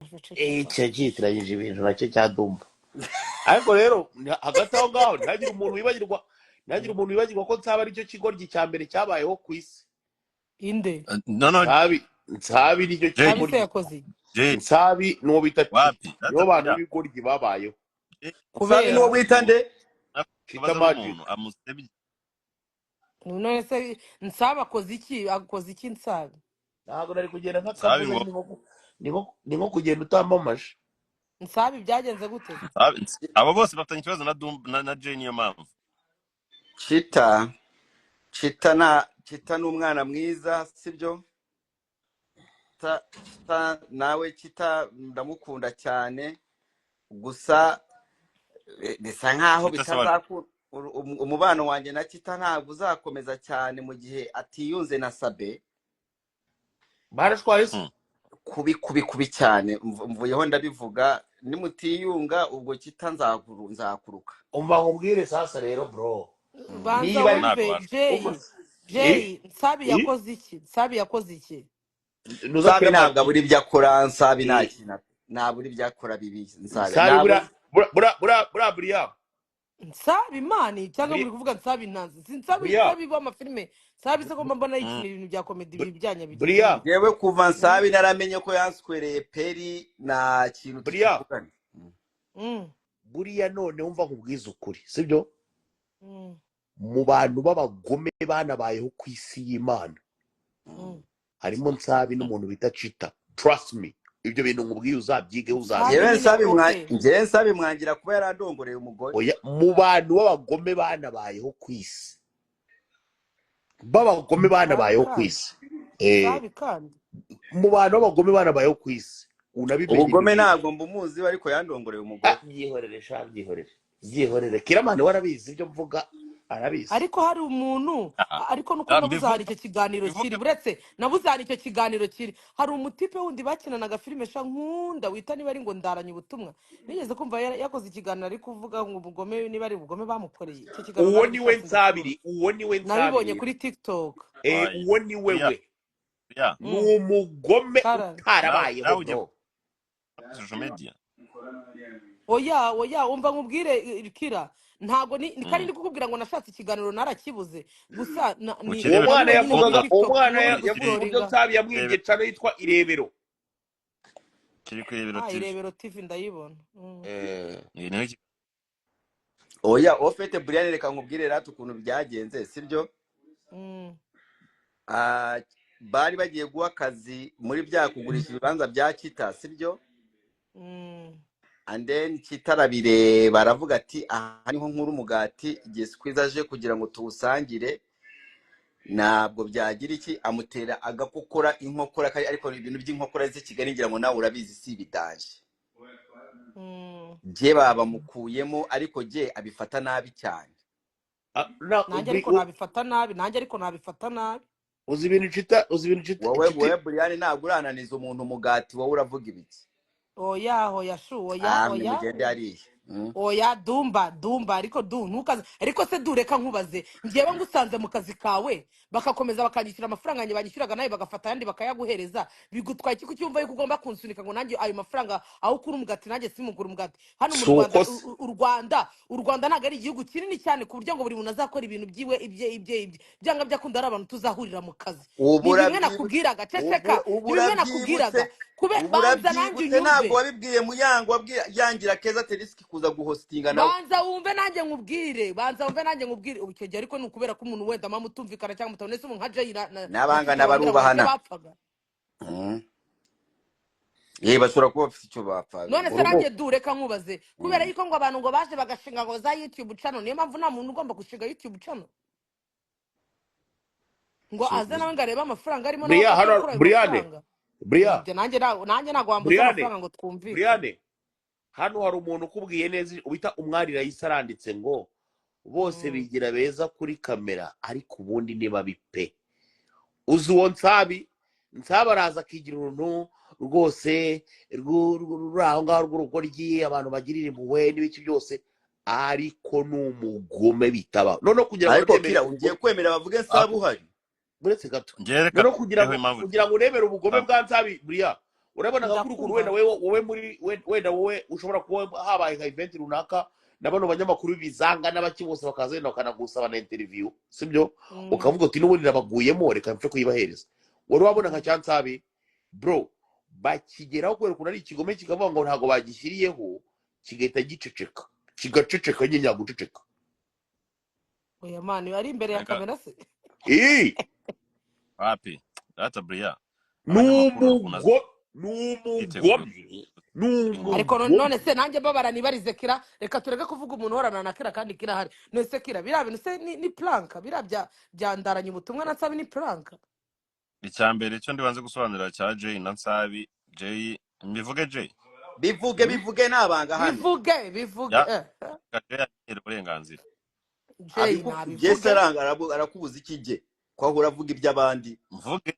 ceceka. cyagitiranyije ibintu nacyo cyadumba. Ariko rero hagati aho ngaho ntihagire umuntu wibagirwa ko Nsaba aricyo kigoryi cya mbere cyabayeho ku isi. Inde no Nsabi nicyo Sabi se kigoryi. yakoze iki? Jay Nsabi n'uwo bita wapi Chita data nibo bantu buriya b'ibigoryi babayeho. Sabi n'uwo kubera wita nde Chita abaza Magic. n'umuntu amusebye none se Nsaba akoze iki Nsabi? Ntabwo nari kugenda Nsabi nk'akavuze ngo ni nko kugenda utamamaje. Nsabi byagenze gute? abo bose bafitanye ikibazo na Jay niyo mpamvu Chita Chita n'umwana mwiza sibyo nawe Chita ndamukunda cyane gusa bisa nkaho bitazakura umubano wanjye na Chita ntabwo uzakomeza cyane mu gihe atiyunze na Sabe. Barashwaye se kubi cyane mvuyeho ndabivuga nimutiyunga ubwo Chita nzakuruka. umva nkubwire sasa rero bro. Banza wumve Jay Nsabi yakoze iki? Nsabi yakoze iki? Nsabi ntabwo abura ibyo akora. Nsabi nta kintu ntabura ibyo akora bibi. Nsabi bura buriya Nsabi mani cyangwa muri kuvuga Nsabi ntazi. Nsabi b'amafilime Nsabi se ko mbona ibintu bya comedy bijyanye buriya yewe kuva Nsabi naramenye ko yanswereye peri na kintu tukivugana. Buriya none wumva nkubwiza ukuri sibyo mu bantu b'abagome banabayeho ku isi y'Imana harimo Nsabi n'umuntu bita Chita. Trust me, ibyo bintu nkubwiye uzabyige njyewe Nsabi mwangira kuba yarandongoreye umugore. Mu bantu b'abagome banabayeho ku isi mu bantu b'abagome banabayeho ku isi unabimenye. Ubugome ntabwo mbumuzi ariko yandongoreye umugore. Byihorere Kiramani warabizi ibyo mvuga arabizi. Ariko hari umuntu ariko nuko nabuze hari icyo kiganiro kiri buretse nabuze hari icyo kiganiro kiri hari umutipe wundi bakinanaga filime sha nkunda wita niba ari ngo ndaranye ubutumwa nigeze kumva yakoze ikiganiro ari kuvuga ngo ubugome niba ari ubugome bamukoreye icyo kiganiro. Uwo niwe Nsabiri nabibonye kuri TikTok. Uwo ni wewe ni umugome utarabayeho bro. social media oya umva nkubwire Kira ntago ni kandi ndi kukubwira ngo nashatse ikiganiro narakibuze gusa umwana yavugaga ibyo Nsabi yamwibye cyane yitwa Irebero. kiri ku Irebero TV ndayibona. Oya ofete Brian reka nkubwire ratu ukuntu byagenze sibyo. Bari bagiye guha akazi muri bya kugurisha ibibanza bya Chita sibyo. And then Chitarabire baravuga ati aha niho nkuru umugati igihe skwizaje kugira ngo tuwusangire ntabwo byagira iki amutera agakokora inkokora ariko ibintu by'inkokora z'e Kigali ngira ngo nawe urabizi si bidanje. Je baba mukuyemo ariko je abifata nabi cyane. Nanjye ariko nabifata nabi. Uzi ibintu Chita wowe Brian ntabwo urananiza umuntu umugati wowe uravuga ibiki. Oya dumba ariko ntukaze ariko se dureka nkubaze ngiye ngusanze mu kazi kawe bakakomeza bakanyishyura amafaranga yanjye banyishyuraga nayo bagafata yandi bakayaguhereza bigutwaye iki kucyumva yuko ugomba kunsunika ngo nanjye ayo mafaranga aho kuri umugati nanjye simugura umugati hano mu Rwanda u Rwanda ntago ari igihugu kinini cyane ku buryo ngo buri muntu azakora ibintu byiwe ibye byanga byakunda ari abantu tuzahurira mu kazi. Bimwe nakubwiraga ceceka bimwe nakubwiraga kube banza nanjye unyumve ntabwo wabibwiye Muyango yangira Keza Teriski kuza guhostinga nawe. Banza wumve nanjye nkubwire ubukege ariko nukubera ko umuntu wenda mamutumvikana cyangwa mutabone se umuntu nka Jay nabangana barubahana. Bashobora kuba bafite icyo bapfa. None se nanjye dureka nkubaze kubera yuko ngo abantu ngo baje bagashinga ngo za YouTube channel niyo mpamvu nta muntu ugomba gushinga YouTube channel ngo aze nawe ngareba amafaranga arimo Brian nanjye ntabwo wambuza amafaranga ngo twumvire. Brian hano hari umuntu ukubwiye neza ubita umwari Raisa aranditse ngo bose bigira beza kuri kamera ariko ubundi niba bipe. Uzi uwo Nsabi araza akigira uruntu rwose ruraho ngaho rw'urugoryi abantu bagirira impuhwe n'ibiki byose ariko n'umugome bitaba none kugira ngo ugiye kwemera bavuge Nsabi uhari buretse gato none kugira ngo urebere ubugome bwa Nsabi buriya urabona nka kuri ukuntu wenda ndakumva wowe muri wenda wowe ushobora kuba habaye nka event runaka na bano banyamakuru bizanga n'abaki bose bakaza wenda bakanagusaba na interview sibyo ukavuga uti n'ubundi nabaguyemo reka mpfe kuyibahereza wari wabona nka Cyansabe bro bakigeraho kubera ukuntu ari ikigome kikavuga ngo ntago bagishyiriyeho kigahita giceceka kigaceceka nyine guceceka oya mani ari imbere ya Reka kamera se wapi data Bria abanyamakuru ukuntu n'umugome ariko n'umugome none se nanjye babara nibarize Kira reka tureke kuvuga umuntu uhorana na Kira kandi Kira hari none se Kira biriya bintu se ni planka biriya byandaranye ubutumwa na Nsabi ni planka icyambere cyo ndibanze gusobanurira cya Jay na Nsabi Jay mbivuge Jay bivuge nabanga hano bivuge Jay yagira uburenganzira Jay Jesse nabivuge arakubuza iki je ko ahora avuga iby'abandi bivuge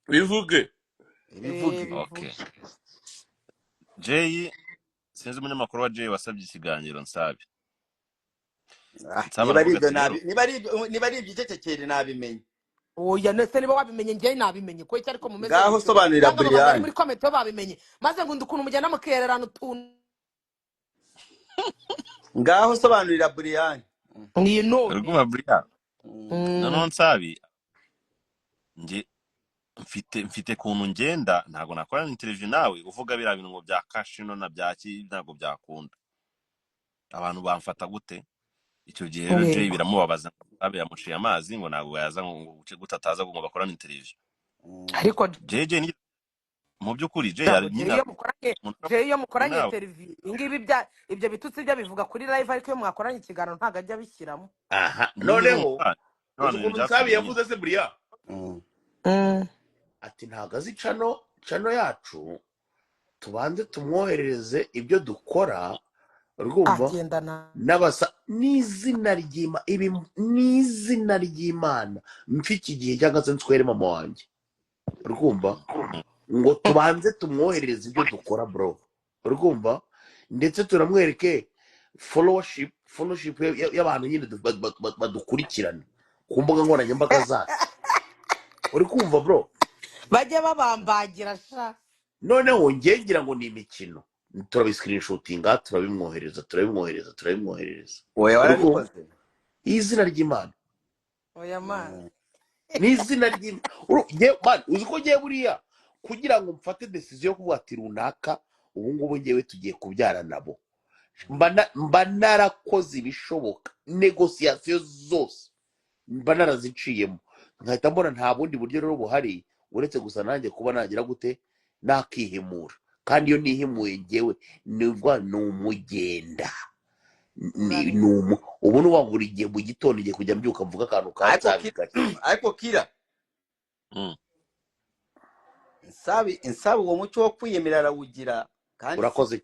bivuge okay Jay sinzi umunyamakuru wa Jay wasabye ikiganiro Nsabi niba ari ibyicecekere nabimenye oya nese niba wabimenye njye nabimenye ko icyo ariko mumeze ngaho sobanurira Brian muri comment babimenye maze ngo ukuntu mujyana mukererana utuntu ngaho sobanurira Brian ni none uruguma Brian none Nsabi nge mfite kuntu ngenda ntago nakora interview nawe uvuga bira bintu ngo bya Kashino na byaki ntago byakunda abantu bamfata gute icyo gihe rero Jay biramubabaza abe yamuciye amazi ngo ntago yaza ngo uce gutataza ngo bakorana interview ariko JJ ni mu byukuri Jay yari nyina iyo mukoranye interview ingibi ibyo bitutsi byo bivuga kuri live ariko iyo mwakoranye ikiganiro ntago ajya bishyiramo noneho ukuntu Nsabi yavuze se Bria ati ntago azi cano yacu tubanze tumwoherereze ibyo dukora urwumva n'abasa n'izina ry'Imana mfiki igihe cyangwa se nswere mama wanjye urwumva ngo tubanze tumwoherereze ibyo dukora bro urwumva ndetse turamwereke fellowship y'abantu nyine badukurikirana ku mbuga nkoranyambaga zacu uri kumva bro bajye babambagira sha noneho ngira ngo ni imikino turabiscreenshotinga turabimwohereza oya warabikoze izina ry'Imana oya man n'izina ry'Imana uzi ko ngiye buriya kugira ngo mfate decision yo kuvuga ati runaka ubu ngubu ngewe tugiye kubyara nabo mba narakoze ibishoboka negociation zose mba naraziciyemo nkahita mbona nta bundi buryo rero buhari uretse gusa nanjye kuba nagira gute nakihimura kandi iyo nihimuye ngewe nibwo numugenda ubu nuba buri gihe mu gitondo igiye kujya mbyuka mvuga akantu ka Nsabi ariko Kira Nsabi uwo muco wo kwiyemera arawugira kandi urakoze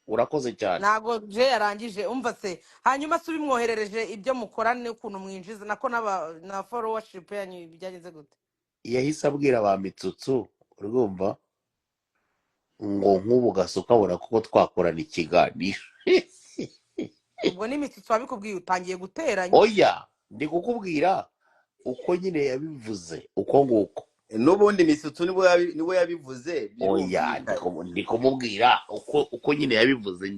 urakoze cyane ntago Jay yarangije umva se hanyuma se ubimwoherereje ibyo mukorane ukuntu mwinjiza nako na followership yanyu byagenze gute yahise abwira ba Mitsutsu urumva ngo nk'ubu gasuka abona kuko twakorana ikiganiro ubwo n'Imitsutsu wabikubwiye utangiye guteranya oya ndi kukubwira uko nyine yabivuze uko nguko n'ubundi Mitsutsu niwe yabivuze oya ndi kumubwira uko nyine yabivuze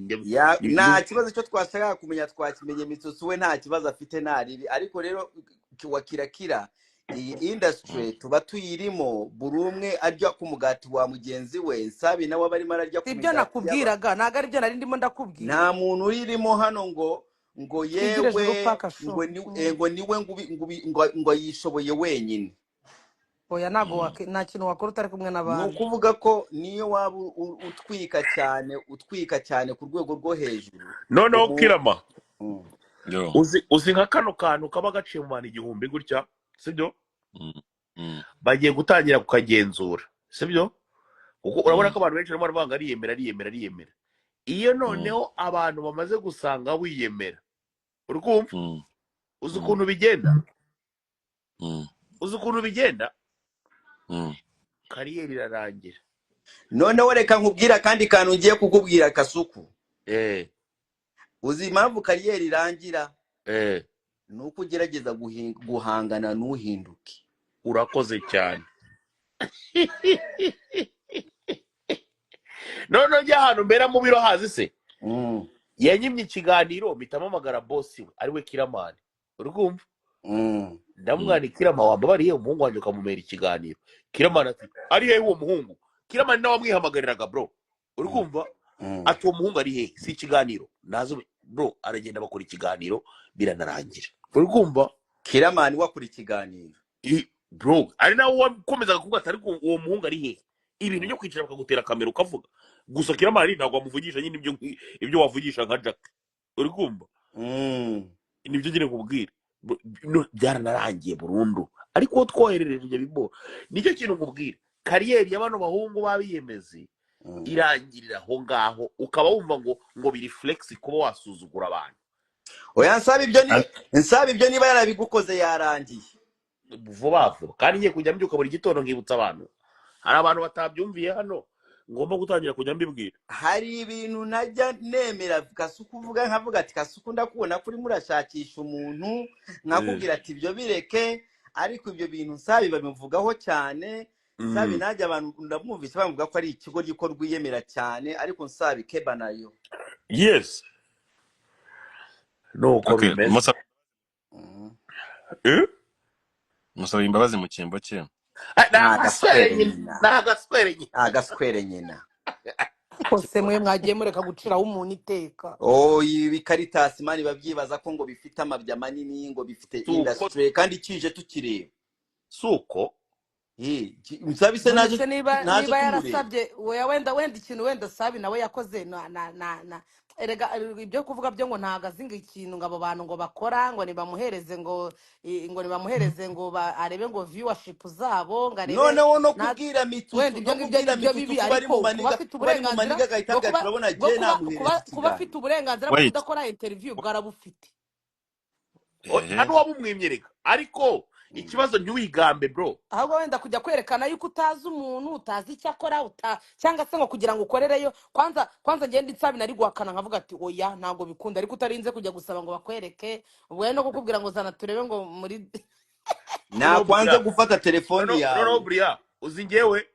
nta kibazo cyo twashaka kumenya twakimenye Mitsutsu we nta kibazo afite naribi ariko rero Kira iyi industry tuba tuyirimo buri umwe arya ku mugati wa mugenzi we Nsabi nawe barimo ararya ku mugati ibyo nakubwiraga ntago ari byo nari ndimo ndakubwira nta muntu uririmo hano ngo yewe ngo niwe ngo yishoboye wenyine oya ntago nta kintu wakora utari kumwe n'abandi ni ukuvuga ko niyo waba utwika cyane ku rwego rwo hejuru noneho Kirama uzi nka kano kantu kaba gaciye mu bantu 1000 gutya sibyo bagiye gutangira kukagenzura sibyo kuko urabona ko abantu benshi barimo baravuga ariyemera iyo noneho abantu bamaze gusanga wiyemera urumva uzi ukuntu bigenda kariyeri irarangira noneho reka nkubwira kandi kantu ngiye kukubwira Kasuku uzi impamvu kariyeri irangira nuko ugerageza guhangana n'uhinduke urakoze cyane none njya ahantu mbera mu biro hazi se Mm. yanyimye ikiganiro mpita mpamagara bosi we ariwe kiramani urumva Mm. ndamubwira kirama wambabariye umuhungu wanjye ukamumera ikiganiro kiramani ati ari hehe uwo muhungu kiramani nawe wamwihamagariraga bro urumva Mm. ati uwo muhungu ari hehe si ikiganiro nazo bro aragenda bakora ikiganiro biranarangira urumva Kiramani wakora ikiganiro. bro ari nawe wakomezaga kuvuga ati ariko uwo muhungu ari hehe ibintu byo kwicara bakagutera kamera ukavuga gusa kiramani ntabwo wamuvugisha nyine ibyo wavugisha nka Jack urumva Mm. nibyo nyine nkubwira byaranarangiye burundu ariko uwo twoherereje ibyo bibo nicyo kintu nkubwira kariyeri y'abano bahungu babiyemezi irangirira aho ngaho ukaba wumva ngo biri flex kuba wasuzugura abantu Oya nsaba ibyo niba yarabigukoze yarangiye vuba vuba kandi ngiye kujya mbyuka buri gitondo nkibutsa abantu hari abantu batabyumviye hano ngomba gutangira kujya mbibwira hari ibintu najya nemera Kasuku uvuga nkavuga ati Kasuku ndakubona kuri murashakisha umuntu nkakubwira ati ibyo bireke ariko ibyo bintu nsabi babivugaho cyane nsabi najya abantu ndamwumvise bavuga ko ari ikigo gikorwa rwiyemera cyane ariko nsabi keba nayo yes nuko bimeze musaba imbabazi mu cyimbo cye agaswere nyina kose mwe mwagiye mureka guciraho umuntu iteka ibi Caritas mani babyibaza ko ngo bifite amabya manini ngo bifite industry kandi kije tukireba suko msabise naje niba yarasabye wenda ikintu wenda sabi nawe yakoze na erega ibyo kuvuga byo ngo ntago azinga ikintu ngo abo bantu ngo bakora ngo nibamuhereze ngo nibamuhereze ngo arebe ngo viewership zabo ngo arebe noneho no kubwira mitutu wenda ibyo ngibyo bibi ariko kuba afite uburenganzira kuba afite uburenganzira bwo kudakora interview bwarabufite hano wabumwimyereka ariko ikibazo ntiwigambe bro ahubwo wenda kujya kwerekana yuko utazi umuntu utazi icyo akora cyangwa se ngo kugira ngo ukorereyo kwanza ngende insabi nari guhakana nkavuga ati oya ntabwo bikunda ariko utarinze kujya gusaba ngo bakwereke ubwo no kukubwira ngo zana turebe ngo muri nakwanze gufata telefone yawe no buriya uzi ngewe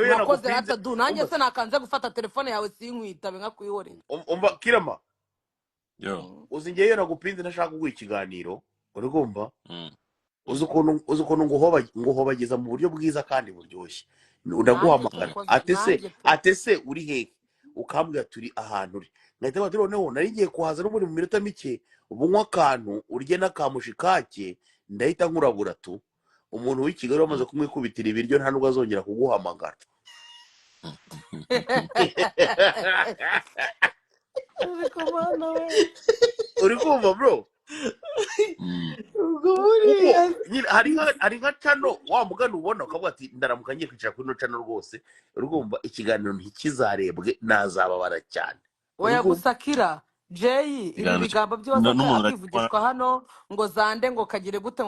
nakoze rata du nanjye se nakanze gufata telefone yawe sinkwitabe nka kwihorera umva kirama yo uzi ngewe nagupinze ntashaka kuguha ikiganiro urumva uzi ukuntu nguhobageza mu buryo bwiza kandi buryoshye ndaguhamagara atese uri hehe ukambwira turi ahantu uri ngahita bati noneho nari ngiye kuhaza no muri mu minota mike ubunywa akantu urye n'akamushikake ndahita nkurabura tu umuntu w'i Kigali wamaze kumwikubitira ibiryo nta nubwo azongera kuguhamagara uri kumva bro hari nka cano wa mugani ubona ukavuga ati ndaramuka ngiye kwicara kuri ino cano rwose urumva ikiganiro ntikizarebwe nazababara cyane oya gusakira Jay ibi bigambo byose akivugishwa hano ngo zande ngo kagire gute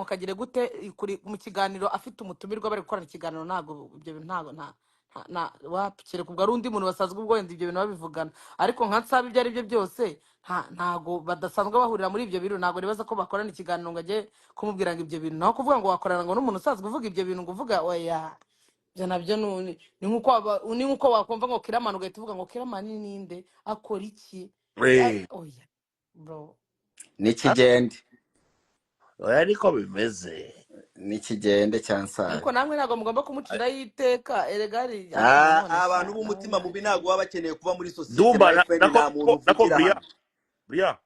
mu kiganiro afite umutumirwa bari gukorana ikiganiro ntago ibyo bintu nta wapikire kubwo ari undi muntu basazwe ubwo wenda ibyo bintu babivugana ariko nka nsaba ibyo ari byo byose ntago badasanzwe bahurira muri ibyo bintu ntago nibaza ko bakorana ikiganiro ngo ajye kumubwira ngo ibyo bintu naho kuvuga ngo wakorana ngo n'umuntu usanzwe uvuga ibyo bintu ngo uvuga oya byo nabyo ni nkuko wakumva ngo Kiramani ugahita uvuga ngo Kiramani ninde akora iki oya bro nikigende oya niko bimeze nikigende cyansaye ariko namwe ntago mugomba kumucira yiteka eregari abantu b'umutima mubi ntago baba bakeneye kuba muri society nako bria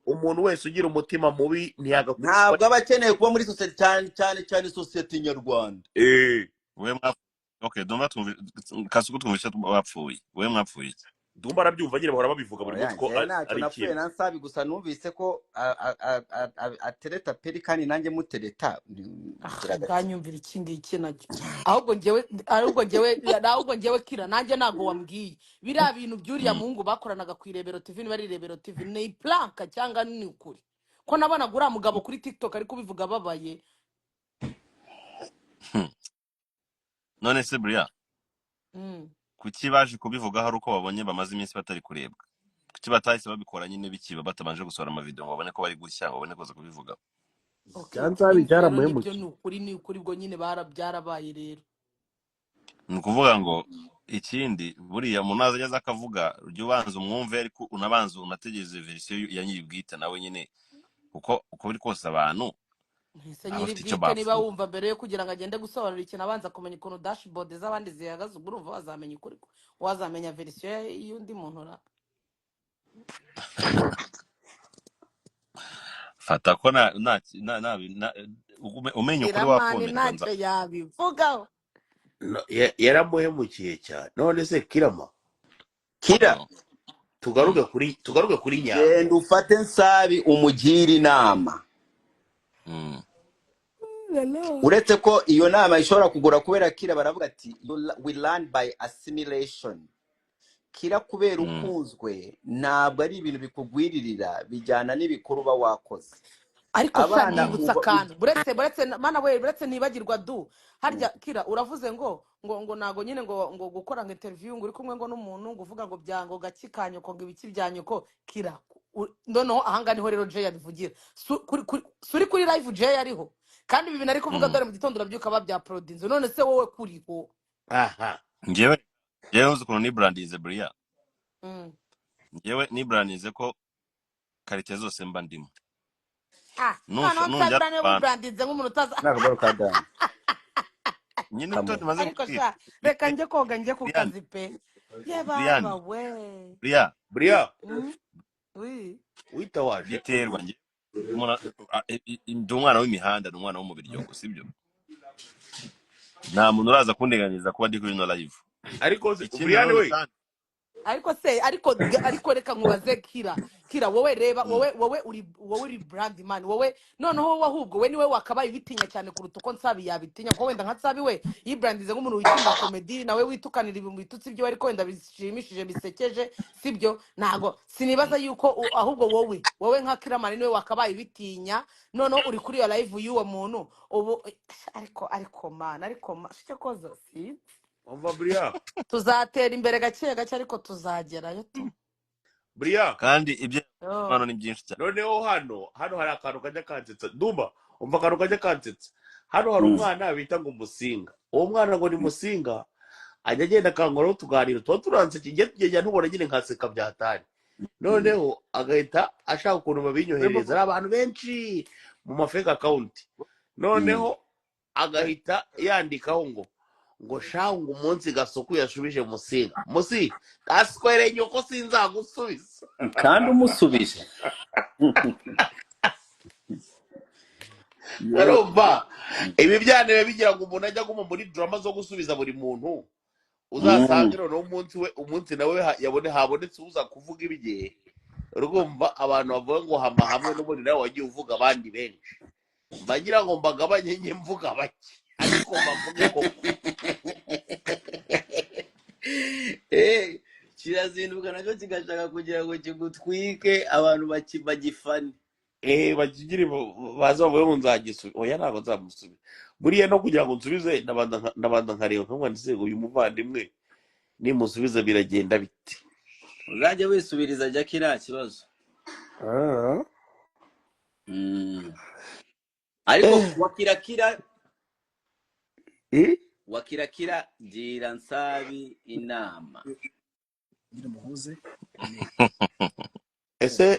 umuntu wese ugira umutima mubi ntiyagakwiye ntabwo aba akeneye kuba muri society cyane society nyarwanda we okay Dumba Kasuku twumvise bapfuye we mwapfuye Dumba arabyumva nyine bahora babivuga buri munsi ko ari ikintu nansabi gusa numvise ko atereta peri kandi nanjye mutereta nganyumvira ikindi iki nacyo ahubwo ngewe kira nanjye nago wambwiye biriya bintu byuriya muhungu bakoranaga ku Irebero TV niba ari Irebero TV ni planka cyangwa ni ukuri ko nabona gura mugabo kuri TikTok ari kubivuga babaye none se Bria kuki baje kubivuga hari uko babonye bamaze iminsi batari kurebwa kuki batahise babikora nyine bikiba batabanje gusohora amavideo ngo babone ko bari gushya babone koza kubivuga Okay, kuri cyansabi njye rero nibyo cyaramuhemukiye. ni ukuri bwo nyine byarabaye rero. ni ukuvuga ngo ikindi buriya umuntu aza aza akavuga ujya ubanza umwumve ariko unabanza unategereze verisiyo ya nyiribwite nawe nyine uko biri kose abantu Ese baba nyiri bafite icyo bwite niba bapfuye. wumva mbere yo kugira ngo agende gusobanura ikintu abanza kumenya ukuntu dashboard z'abandi zihagaze, ubwo urumva wazamenya ukuri, wazamenya verisiyo y'undi muntu ra. fata ko umenya ukuri Kiramani wakumirwa ntacyo yabivugaho. Yaramuhemukiye cyane. None se Kirama, kira Mm, tugaruke kuri Nyambo. genda ufate Nsabi umugire inama, mm, uretse ko iyo nama ishobora kugura kubera kira baravuga ati we learn by assimilation. Kira kubera mm. ukunzwe ntabwo ari ibintu bikugwiririra, bijyana n'ibikuru uba wakoze. Ariko sha Abana nibutsa akantu buretse mana we buretse nibagirwa harya Kira uravuze ngo nago nyine ngo gukora nka interview ngo uri kumwe ngo n'umuntu ngo uvuga ngo byango gakikanye ko ngo ibiki byanyuko Kira noneho ahanga niho rero Jay yabivugira suri kuri live Jay ariho kandi ibi bintu ari kuvuga dore mu gitondo urabyuka babya prodinze none se wowe kuriho. Aha. njyewe uzi ukuntu nibrandize buriya njyewe nibrandize ko karite zose mba ndimo noneho nsabira niyo wibrandinze nk'umuntu utaza ntabwo kadani nyine uto tumaze ariko sha reka njye koga njye ku kazi pe ye baba we Bria oui witawaje biterwa njye ndi umwana w'imihanda ni umwana wo mu Biryogo sibyo nta muntu uraza kundeganiza kuba ndi kuri no live ariko Brian we ariko reka nkubaze Kira wowe reba wowe uri brand man wowe noneho wowe ahubwo we niwe wakabaye bitinya cyane kuruta uko Nsabi yabitinya ko wenda nka Nsabi we yibrandize nk'umuntu witinya comedy nawe witukanira ibintu bitutsi byo ariko wenda bishimishije bisekeje sibyo ntago sinibaza yuko ahubwo wowe nka Kiramani niwe wakabaye bitinya noneho uri kuri yo live y'uwo muntu ubu ariko man shike koza si umva Brian tuzatera imbere gake gake ariko tuzagerayo tu Brian kandi ibyo hano ni byinshi cyane. noneho hano hari akantu kajya kansetsa Dumba umva akantu kajya kansetsa hano hari umwana bita ngo Musinga uwo mwana ngo ni Musinga ajya agenda akankoraho tuganiro tuba turanse kigiye tugenda ntubona nyine nkaseka byatari noneho agahita ashaka ukuntu babinyohereza ari abantu benshi mu mafake account noneho agahita yandikaho ngo shangu umunsi Gasuku yashubije Musinga gaswere nyoko sinzagusubiza kandi umusubije arumva ibi byanebe bigira ngo umuntu ajya aguma muri drama zo gusubiza buri muntu uzasange noneho umunsi nawe habonetse uza kuvuga ibigihe urumva abantu bavuga ngo hama hamwe n'ubundi nawe wagiye uvuga abandi benshi mbagira ngo mbagabanye nke mvuga bake ariko mbavuge koko kirazinduka nacyo kigashaka kugira ngo kigutwike abantu bagifane bakigire baza bavuye ngo nzagisubiza oya ntabwo nzamusubiza buriya no kugira ngo nsubize ndabanza nkareba nkamwanditse uyu muvandimwe nimusubiza biragenda bite uzajya wisubiriza ajya kiriya kibazo ariko wakirakira gira Nsabi inama ese